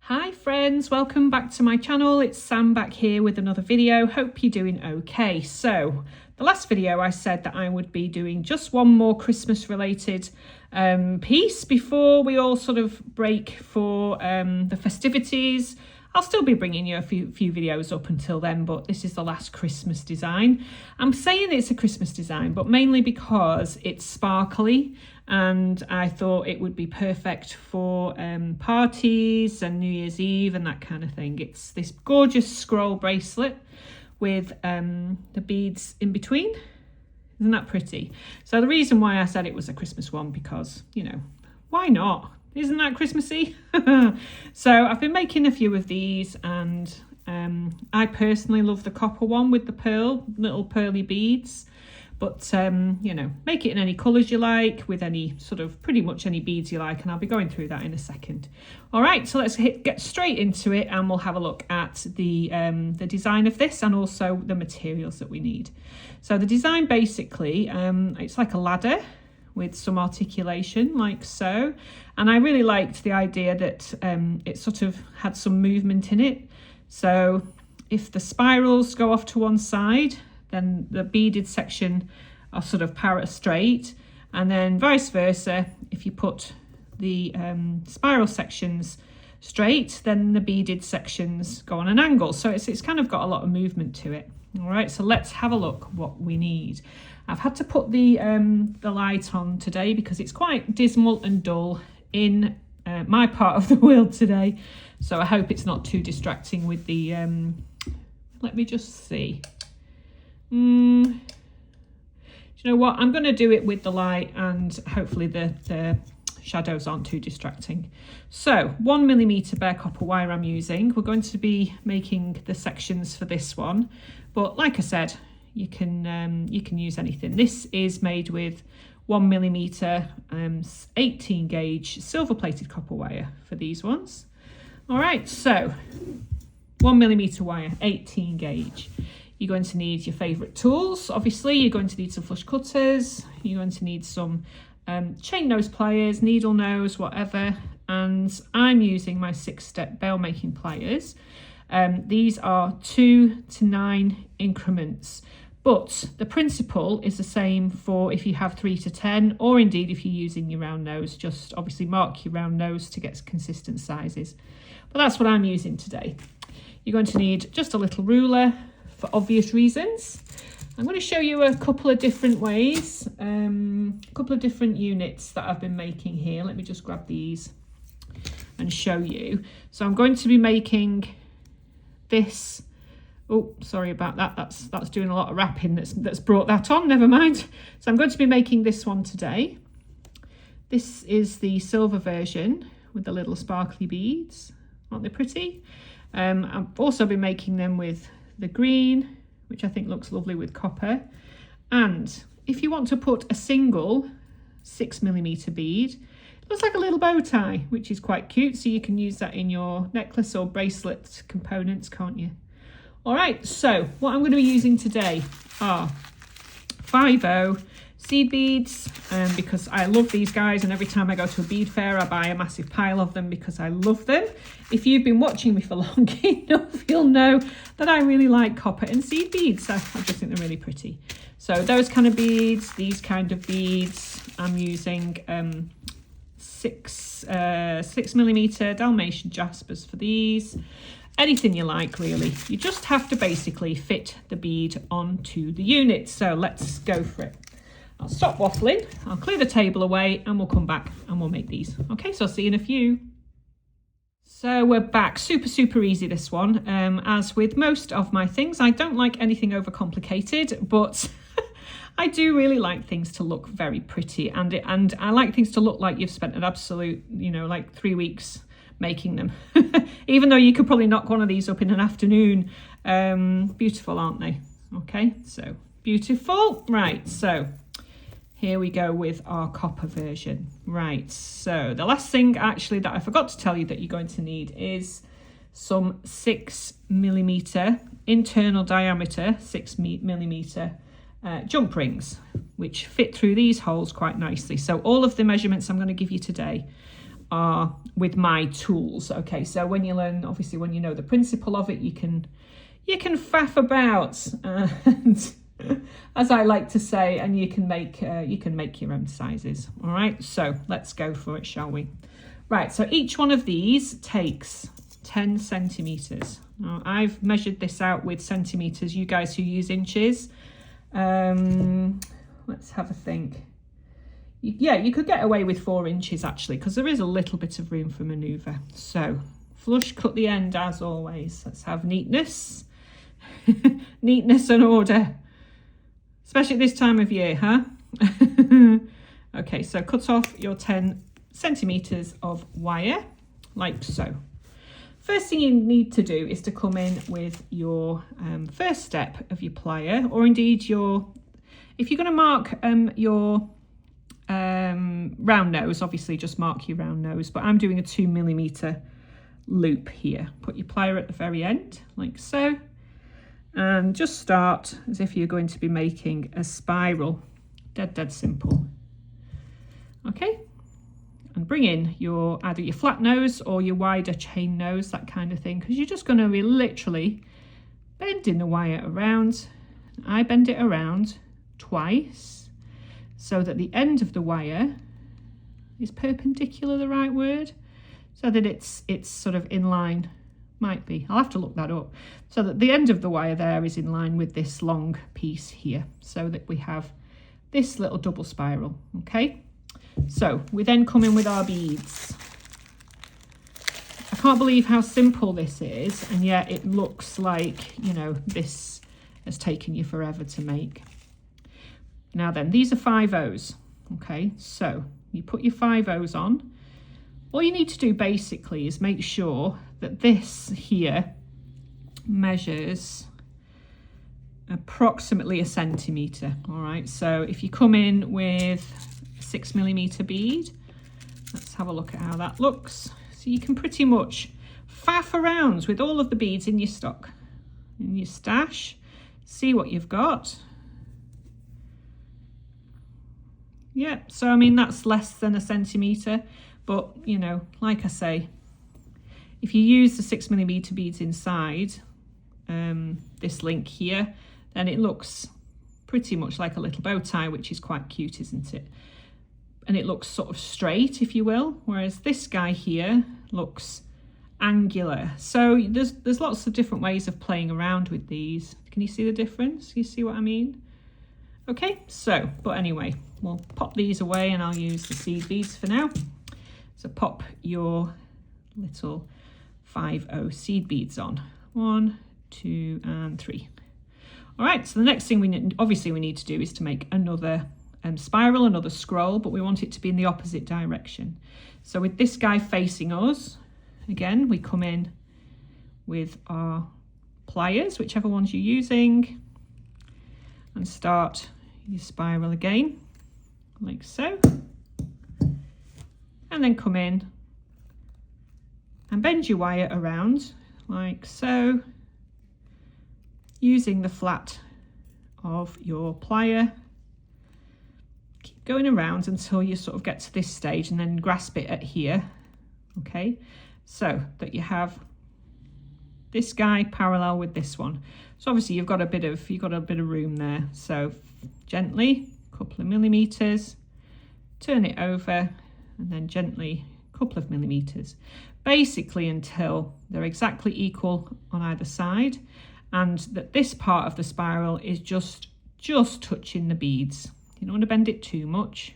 Hi friends, welcome back to my channel. It's Sam back here with another video. Hope you're doing okay. So the last video I said that I would be doing just one more Christmas related piece before we all sort of break for the festivities. I'll still be bringing you a few videos up until then, but this is the last Christmas design. I'm saying it's a Christmas design, but mainly because it's sparkly and I thought it would be perfect for parties and New Year's Eve and that kind of thing. It's this gorgeous scroll bracelet with the beads in between. Isn't that pretty? So the reason why I said it was a Christmas one, because, you know, why not? Isn't that Christmassy? So I've been making a few of these, and I personally love the copper one with the little pearly beads. But, you know, make it in any colours you like, with any sort of pretty much any beads you like, and I'll be going through that in a second. All right, so let's get straight into it, and we'll have a look at the design of this and also the materials that we need. So the design basically, it's like a ladder with some articulation like so, and I really liked the idea that it sort of had some movement in it. So if the spirals go off to one side, then the beaded section are sort of parallel straight, and then vice versa, if you put the spiral sections straight, then the beaded sections go on an angle. So it's kind of got a lot of movement to it. All right, so let's have a look what we need. I've had to put the light on today because it's quite dismal and dull in my part of the world today. So I hope it's not too distracting with the, let me just see. Do you know what? I'm going to do it with the light, and hopefully the shadows aren't too distracting. So 1mm bare copper wire I'm using. We're going to be making the sections for this one, but like I said, you can use anything. This is made with 1mm 18 gauge silver plated copper wire for these ones. All right, so 1mm wire, 18 gauge. You're going to need your favourite tools. Obviously, you're going to need some flush cutters. You're going to need some chain nose pliers, needle nose, whatever. And I'm using my 6-step bail making pliers. These are 2 to 9 increments. But the principle is the same for if you have 3 to 10, or indeed if you're using your round nose. Just obviously mark your round nose to get consistent sizes. But that's what I'm using today. You're going to need just a little ruler for obvious reasons. I'm going to show you a couple of different ways, a couple of different units that I've been making here. Let me just grab these and show you. So I'm going to be making this. Oh, sorry about that. That's doing a lot of wrapping that's brought that on. Never mind. So I'm going to be making this one today. This is the silver version with the little sparkly beads. Aren't they pretty? I've also been making them with the green, which I think looks lovely with copper. And if you want to put a single 6mm bead, it looks like a little bow tie, which is quite cute. So you can use that in your necklace or bracelet components, can't you? All right, so what I'm going to be using today are 5/0 seed beads, because I love these guys, and every time I go to a bead fair I buy a massive pile of them because I love them. If you've been watching me for long enough, you'll know that I really like copper and seed beads. I just think they're really pretty. So those kind of beads, these kind of beads, I'm using 6mm Dalmatian jaspers for these. Anything you like, really. You just have to basically fit the bead onto the unit. So let's go for it. I'll stop waffling, I'll clear the table away, and we'll come back and we'll make these. Okay, so I'll see you in a few. So we're back. Super easy, this one. As with most of my things, I don't like anything overcomplicated, but I do really like things to look very pretty, and I like things to look like you've spent an absolute, you know, like 3 weeks making them. Even though you could probably knock one of these up in an afternoon. Beautiful, aren't they? Okay, so beautiful. Right, so here we go with our copper version. Right, so the last thing actually that I forgot to tell you that you're going to need is some 6mm internal diameter, 6mm jump rings, which fit through these holes quite nicely. So all of the measurements I'm going to give you today are with my tools. Okay, so when you learn, obviously when you know the principle of it, you can faff about, and as I like to say, and you can make your own sizes. All right, so let's go for it, shall we? Right, so each one of these takes 10 centimeters. Now, I've measured this out with centimeters. You guys who use inches, let's have a think. Yeah, you could get away with 4 inches actually, because there is a little bit of room for manoeuvre. So flush cut the end as always. Let's have neatness, neatness and order, especially at this time of year, huh? Okay, so cut off your 10 centimeters of wire like so. First thing you need to do is to come in with your first step of your plier, or indeed if you're going to mark your round nose, obviously just mark your round nose, but I'm doing a 2mm loop here. Put your plier at the very end like so, and just start as if you're going to be making a spiral. Dead simple. Okay, and bring in either your flat nose or your wider chain nose, that kind of thing, because you're just going to be literally bending the wire around. I bend it around twice so that the end of the wire is perpendicular, the right word, so that it's sort of in line. Might be, I'll have to look that up, so that the end of the wire there is in line with this long piece here, so that we have this little double spiral. Okay, so we then come in with our beads. I can't believe how simple this is, and yet it looks like, you know, this has taken you forever to make. Now then, these are 5/0s. Okay, so you put your 5/0s on. All you need to do basically is make sure that this here measures approximately 1 centimetre. All right, so if you come in with a 6mm bead, let's have a look at how that looks. So you can pretty much faff around with all of the beads in your stock, in your stash, see what you've got. Yeah, so I mean, that's less than 1 centimetre, but you know, like I say, if you use the 6mm beads inside this link here, then it looks pretty much like a little bow tie, which is quite cute, isn't it? And it looks sort of straight, if you will, whereas this guy here looks angular. So there's lots of different ways of playing around with these. Can you see the difference? You see what I mean? Okay, so, but anyway, we'll pop these away and I'll use the seed beads for now. So pop your little 5/0 seed beads on. 1, 2, and 3. All right, so the next thing we need to do is to make another spiral, another scroll, but we want it to be in the opposite direction. So with this guy facing us, again, we come in with our pliers, whichever ones you're using, and start your spiral again, like so. And then come in and bend your wire around, like so, using the flat of your plier. Keep going around until you sort of get to this stage and then grasp it at here. Okay, so that you have this guy parallel with this one. So obviously you've got a bit of room there. So gently, a couple of millimeters, turn it over, and then gently a couple of millimeters, basically until they're exactly equal on either side, and that this part of the spiral is just touching the beads. You don't want to bend it too much,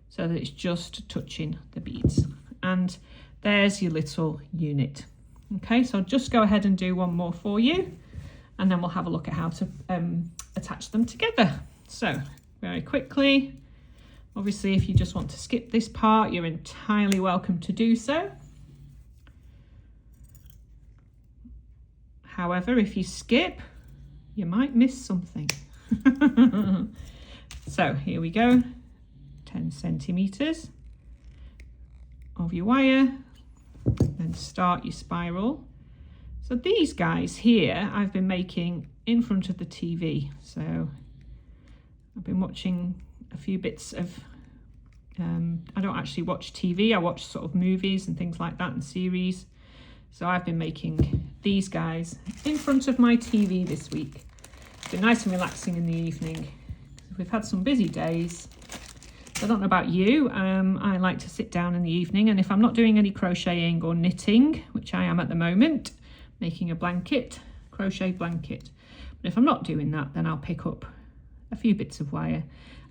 so that it's just touching the beads. And there's your little unit. Okay, so I'll just go ahead and do one more for you, and then we'll have a look at how to attach them together. So very quickly, obviously if you just want to skip this part, you're entirely welcome to do so. However, if you skip, you might miss something. So here we go, 10 centimeters of your wire, then start your spiral. So these guys here I've been making in front of the TV. So I've been watching a few bits of I don't actually watch TV. I watch sort of movies and things like that and series. So I've been making these guys in front of my TV this week. It's been nice and relaxing in the evening. We've had some busy days. I don't know about you. I like to sit down in the evening, and if I'm not doing any crocheting or knitting, which I am at the moment, making a blanket, crochet blanket. But if I'm not doing that, then I'll pick up a few bits of wire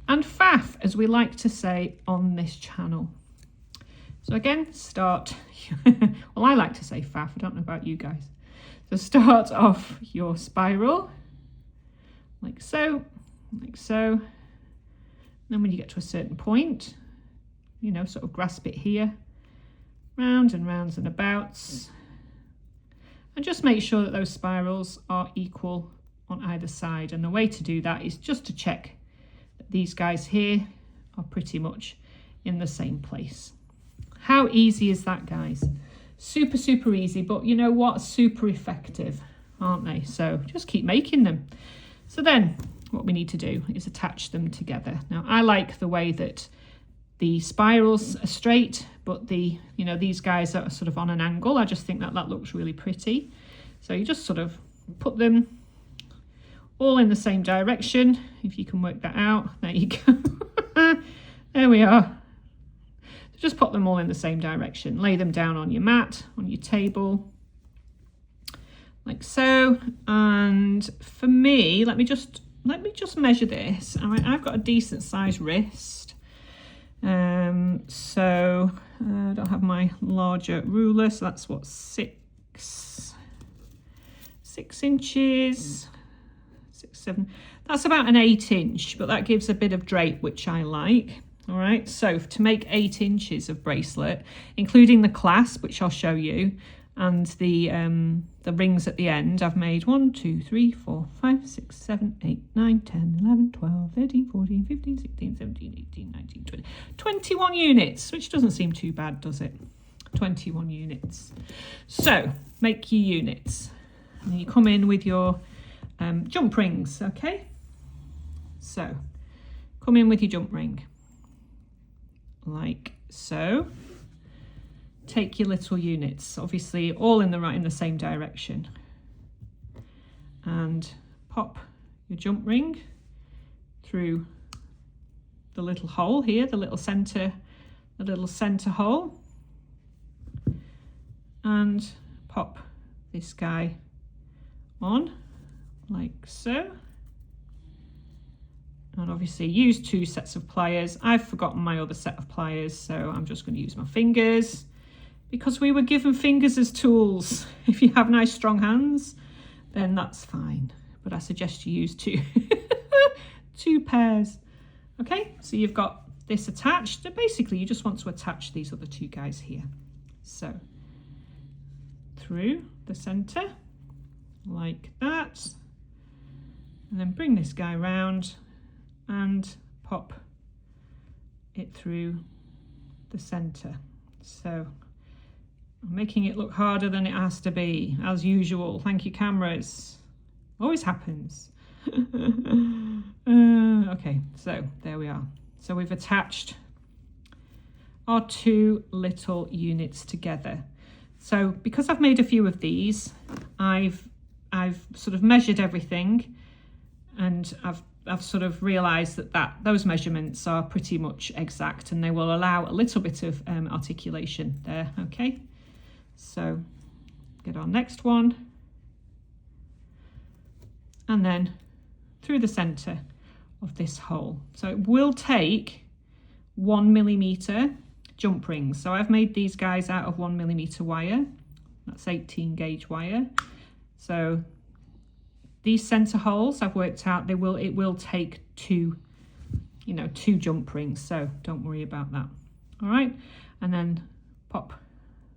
and faff, as we like to say on this channel. So again, start, well, I like to say faff, I don't know about you guys. So start off your spiral, like so, like so. And then when you get to a certain point, you know, sort of grasp it here, round and rounds and abouts. And just make sure that those spirals are equal on either side. And the way to do that is just to check that these guys here are pretty much in the same place. How easy is that, guys? Super, super easy, but you know what? Super effective, aren't they? So just keep making them. So then what we need to do is attach them together. Now, I like the way that the spirals are straight, but these guys are sort of on an angle. I just think that that looks really pretty. So you just sort of put them all in the same direction. If you can work that out, there you go. There we are. So just put them all in the same direction. Lay them down on your mat, on your table, like so. And for me, let me just measure this. I've got a decent sized wrist. So I don't have my larger ruler, so that's what, 6 inches, 6, 7. That's about an 8-inch, but that gives a bit of drape, which I like. All right, so to make 8 inches of bracelet, including the clasp, which I'll show you, and the rings at the end, I've made 1, 2, 3, 4, 5, 6, 7, 8, 9, 10, 11, 12, 13, 14, 15, 16, 17, 18, 19, 20. 21 units, which doesn't seem too bad, does it? 21 units. So make your units. And you come in with your jump rings, okay? So come in with your jump ring, like so. Take your little units, obviously all in the same direction, and pop your jump ring through the little hole here, the little center hole, and pop this guy on like so. And obviously use 2 sets of pliers. I've forgotten my other set of pliers, so I'm just going to use my fingers, because we were given fingers as tools. If you have nice strong hands, then that's fine. But I suggest you use 2, 2 pairs. Okay, so you've got this attached. And basically, you just want to attach these other 2 guys here. So through the center, like that. And then bring this guy round and pop it through the center. So I'm making it look harder than it has to be, as usual. Thank you, cameras. Always happens. Okay, so there we are. So we've attached our 2 little units together. So because I've made a few of these, I've sort of measured everything, and I've sort of realised that those measurements are pretty much exact, and they will allow a little bit of articulation there. Okay. So get our next one, and then through the center of this hole. So it will take 1 millimeter jump rings. So I've made these guys out of 1 millimeter wire. That's 18 gauge wire. So these center holes, I've worked out, it will take 2 jump rings. So don't worry about that. All right, and then pop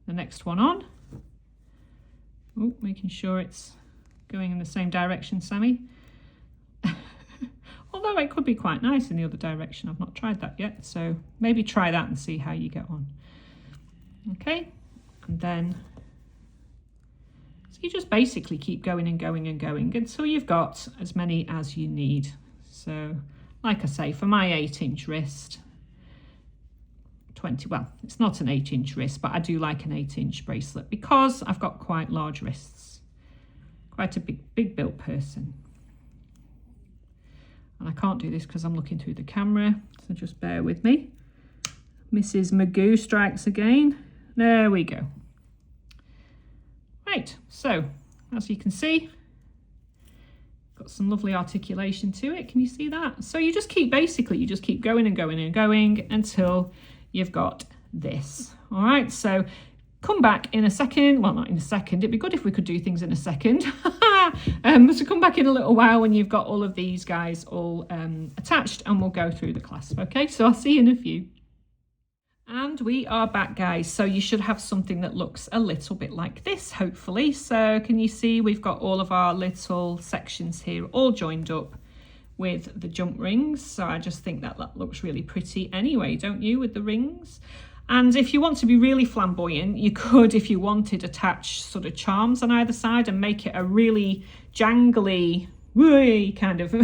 the next one on. Oh, making sure it's going in the same direction, Sammy. Although it could be quite nice in the other direction. I've not tried that yet, so maybe try that and see how you get on. Okay, and then so you just basically keep going and going and going until you've got as many as you need. So like I say, for my 8-inch wrist, 20, well, it's not an 8-inch wrist, but I do like an 8-inch bracelet because I've got quite large wrists. Quite a big built person. And I can't do this because I'm looking through the camera, so just bear with me. Mrs. Magoo strikes again. There we go. Right, so as you can see, got some lovely articulation to it. Can you see that? So you just keep, basically, you just keep going and going and going until you've got this. All right, so come back in a second. Well, not in a second. It'd be good if we could do things in a second. So come back in a little while when you've got all of these guys all attached, and we'll go through the clasp. Okay, so I'll see you in a few. And we are back, guys. So you should have something that looks a little bit like this, hopefully. So can you see we've got all of our little sections here all joined up with the jump rings. So I just think that that looks really pretty anyway, don't you, with the rings? And if you want to be really flamboyant, you could, if you wanted, attach sort of charms on either side and make it a really jangly kind of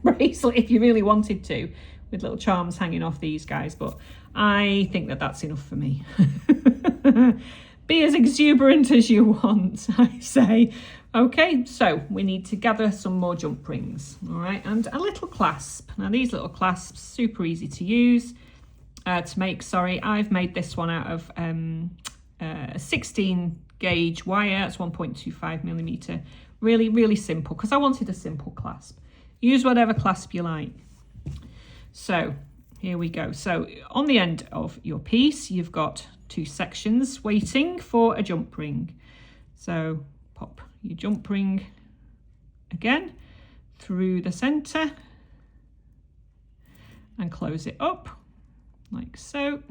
bracelet if you really wanted to, with little charms hanging off these guys. But I think that that's enough for me. Be as exuberant as you want, I say. Okay, so we need to gather some more jump rings, all right, and a little clasp. Now these little clasps, super easy to use, to make, sorry. I've made this one out of a 16 gauge wire. It's 1.25 millimeter. Really, really simple, because I wanted a simple clasp. Use whatever clasp you like. So here we go. So on the end of your piece, you've got 2 sections waiting for a jump ring. So pop your jump ring again through the center and close it up like so.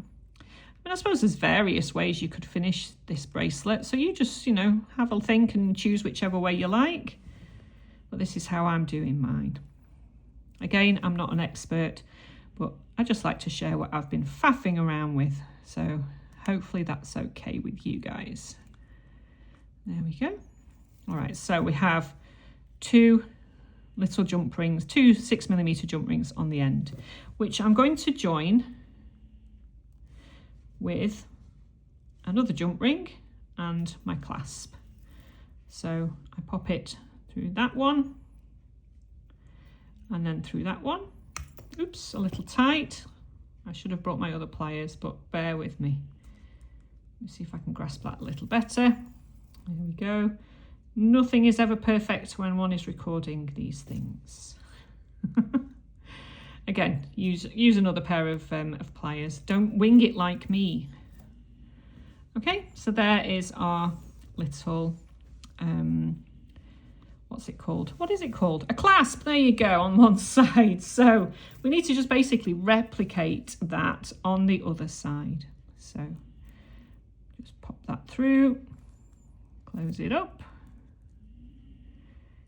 And I suppose there's various ways you could finish this bracelet. So you just, you know, have a think and choose whichever way you like. But this is how I'm doing mine. Again, I'm not an expert, but I just like to share what I've been faffing around with. So hopefully that's okay with you guys. There we go. All right, so we have 2 little jump rings, 2 6mm jump rings on the end, which I'm going to join with another jump ring and my clasp. So I pop it through that one and then through that one. Oops, a little tight. I should have brought my other pliers, but bear with me. Let me see if I can grasp that a little better. There we go. Nothing is ever perfect when one is recording these things. Again, use another pair of pliers. Don't wing it like me. Okay, so there is our little, what's it called? What is it called? A clasp, there you go, on one side. So we need to just basically replicate that on the other side. So just pop that through, close it up.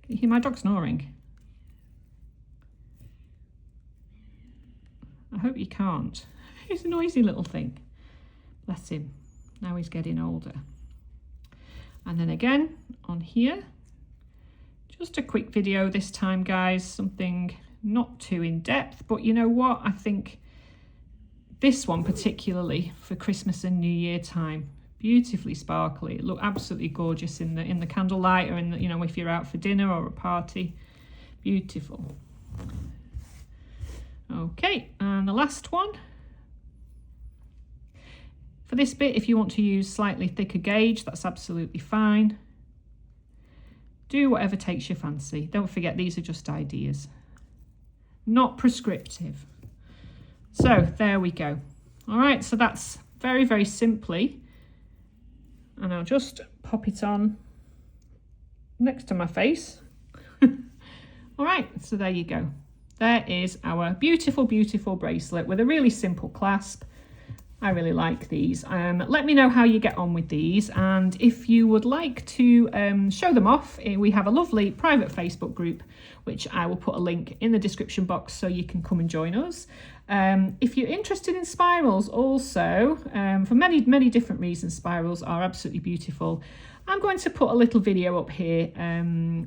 Can you hear my dog snoring? I hope you can't. He's a noisy little thing. Bless him. Now he's getting older. And then again on here, just a quick video this time, guys. Something not too in depth, but you know what? I think this one particularly for Christmas and New Year time, beautifully sparkly. It looked absolutely gorgeous in the candlelight, or in the, you know, if you're out for dinner or a party. Beautiful. Okay, and the last one. For this bit, if you want to use slightly thicker gauge, that's absolutely fine. Do whatever takes your fancy. Don't forget, these are just ideas, not prescriptive. So there we go. All right, so that's very, very simply. And I'll just pop it on next to my face. All right, so there you go. There is our beautiful, beautiful bracelet with a really simple clasp. I really like these. Let me know how you get on with these, and if you would like to show them off, we have a lovely private Facebook group, which I will put a link in the description box so you can come and join us. If you're interested in spirals also, for many, many different reasons, spirals are absolutely beautiful. I'm going to put a little video up here,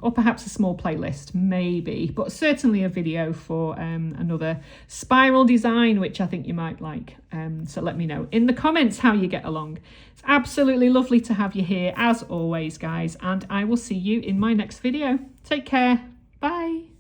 or perhaps a small playlist, maybe, but certainly a video for another spiral design, which I think you might like. So let me know in the comments how you get along. It's absolutely lovely to have you here, as always, guys, and I will see you in my next video. Take care. Bye.